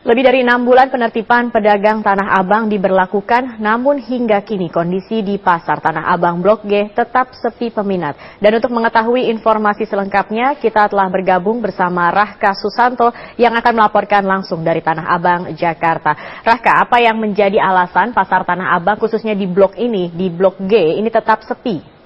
Lebih dari 6 bulan penertiban pedagang Tanah Abang diberlakukan, namun hingga kini kondisi di Pasar Tanah Abang Blok G tetap sepi peminat. Dan untuk mengetahui informasi selengkapnya, kita telah bergabung bersama Rahka Susanto yang akan melaporkan langsung dari Tanah Abang, Jakarta. Rahka, apa yang menjadi alasan Pasar Tanah Abang khususnya di blok ini, di Blok G, ini tetap sepi?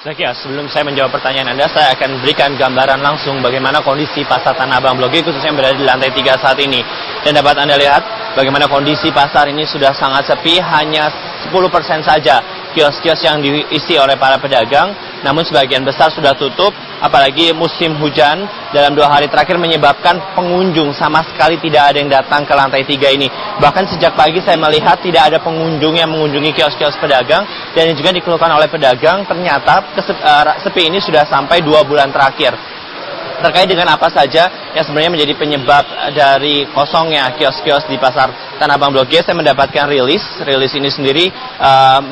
Zakia, sebelum saya menjawab pertanyaan Anda, saya akan berikan gambaran langsung bagaimana kondisi Pasar Tanah Abang Blok G khususnya yang berada di lantai 3 saat ini. Dan dapat Anda lihat bagaimana kondisi pasar ini sudah sangat sepi, hanya 10% saja kios-kios yang diisi oleh para pedagang, namun sebagian besar sudah tutup, apalagi musim hujan dalam 2 hari terakhir menyebabkan pengunjung sama sekali tidak ada yang datang ke lantai 3 ini. Bahkan sejak pagi saya melihat tidak ada pengunjung yang mengunjungi kios-kios pedagang, dan yang juga dikeluhkan oleh pedagang ternyata sepi ini sudah sampai 2 bulan terakhir. Terkait dengan apa saja yang sebenarnya menjadi penyebab dari kosongnya kios-kios di Pasar Tanah Abang Blok G, saya mendapatkan rilis ini sendiri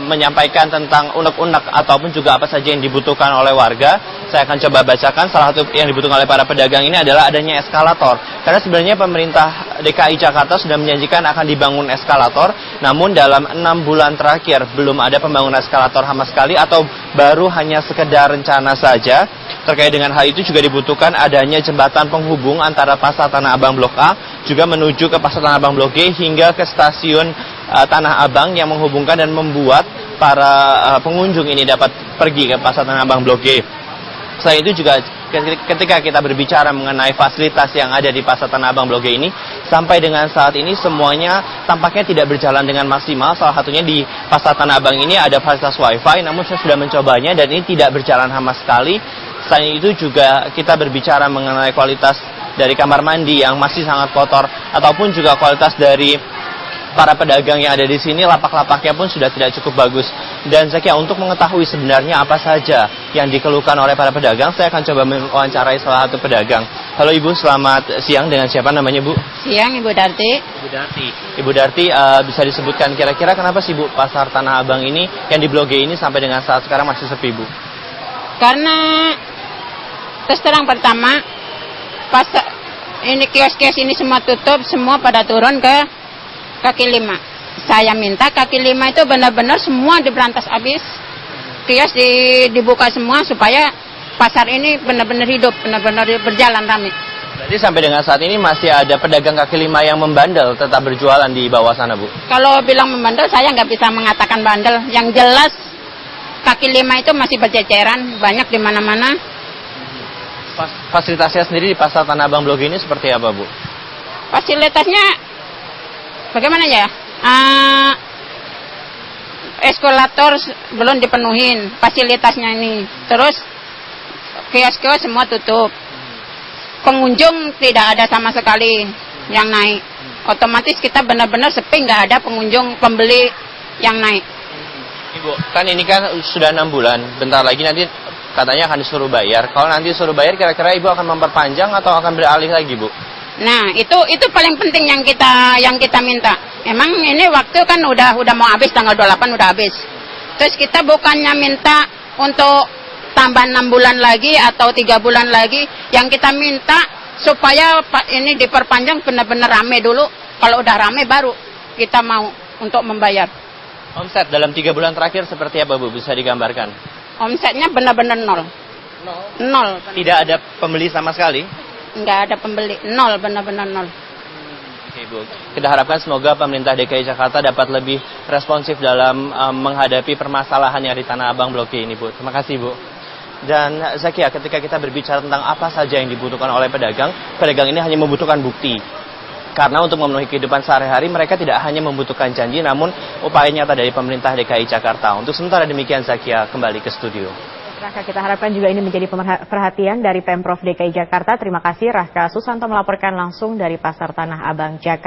menyampaikan tentang unek-unek ataupun juga apa saja yang dibutuhkan oleh warga. Saya akan coba bacakan. Salah satu yang dibutuhkan oleh para pedagang ini adalah adanya eskalator, karena sebenarnya pemerintah DKI Jakarta sudah menjanjikan akan dibangun eskalator, namun dalam 6 bulan terakhir belum ada pembangunan eskalator sama sekali, atau baru hanya sekedar rencana saja. Terkait dengan hal itu juga dibutuhkan adanya jembatan penghubung antara Pasar Tanah Abang Blok A juga menuju ke Pasar Tanah Abang Blok G hingga ke stasiun Tanah Abang yang menghubungkan dan membuat para pengunjung ini dapat pergi ke Pasar Tanah Abang Blok G. Selain itu juga ketika kita berbicara mengenai fasilitas yang ada di Pasar Tanah Abang Blok G ini, sampai dengan saat ini semuanya tampaknya tidak berjalan dengan maksimal. Salah satunya di Pasar Tanah Abang ini ada fasilitas wifi, namun saya sudah mencobanya dan ini tidak berjalan sama sekali. Selain itu juga kita berbicara mengenai kualitas dari kamar mandi yang masih sangat kotor, ataupun juga kualitas dari para pedagang yang ada di sini, lapak-lapaknya pun sudah tidak cukup bagus. Dan Zakia, untuk mengetahui sebenarnya apa saja yang dikeluhkan oleh para pedagang, saya akan coba mewawancarai salah satu pedagang. Halo Ibu, selamat siang. Dengan siapa namanya Bu? Siang, Ibu Darti. Ibu Darti, bisa disebutkan kira-kira kenapa sih Bu Pasar Tanah Abang ini yang di Blok G ini sampai dengan saat sekarang masih sepi Bu? Karena terus terang pertama, pasar ini kios-kios ini semua tutup, semua pada turun ke kaki 5. Saya minta kaki 5 itu benar-benar semua diberantas habis, kios dibuka semua supaya pasar ini benar-benar hidup, benar-benar berjalan ramai. Jadi sampai dengan saat ini masih ada pedagang kaki 5 yang membandel tetap berjualan di bawah sana Bu? Kalau bilang membandel saya nggak bisa mengatakan bandel, yang jelas kaki 5 itu masih berceceran, banyak di mana-mana. Fasilitasnya sendiri di Pasar Tanah Abang Blok G ini seperti apa Bu? Fasilitasnya bagaimana ya? Eskalator belum dipenuhin fasilitasnya ini. Terus kios-kios semua tutup. Pengunjung tidak ada sama sekali yang naik. Otomatis kita benar-benar sepi, nggak ada pengunjung pembeli yang naik. Ibu, kan ini kan sudah 6 bulan. Bentar lagi nanti katanya akan disuruh bayar. Kalau nanti disuruh bayar, kira-kira Ibu akan memperpanjang atau akan beralih lagi Bu? Nah, itu paling penting yang kita minta. Emang ini waktu kan udah mau habis, tanggal 28 udah habis. Terus kita bukannya minta untuk tambah 6 bulan lagi atau 3 bulan lagi. Yang kita minta supaya ini diperpanjang benar-benar rame dulu. Kalau udah rame baru kita mau untuk membayar. Omset dalam 3 bulan terakhir seperti apa Bu? Bisa digambarkan? Omsetnya benar-benar nol. Nol. Tidak ada pembeli sama sekali? Nggak ada pembeli. Nol, benar-benar nol. Oke Bu, kita harapkan semoga pemerintah DKI Jakarta dapat lebih responsif dalam menghadapi permasalahan yang di Tanah Abang Blok G ini Bu. Terima kasih Bu. Dan Zakia, ketika kita berbicara tentang apa saja yang dibutuhkan oleh pedagang ini hanya membutuhkan bukti. Karena untuk memenuhi kehidupan sehari-hari mereka tidak hanya membutuhkan janji, namun upaya nyata dari pemerintah DKI Jakarta. Untuk sementara demikian, Zakia kembali ke studio. Rahka, kita harapkan juga ini menjadi perhatian dari Pemprov DKI Jakarta. Terima kasih Rahka Susanto melaporkan langsung dari Pasar Tanah Abang, Jakarta.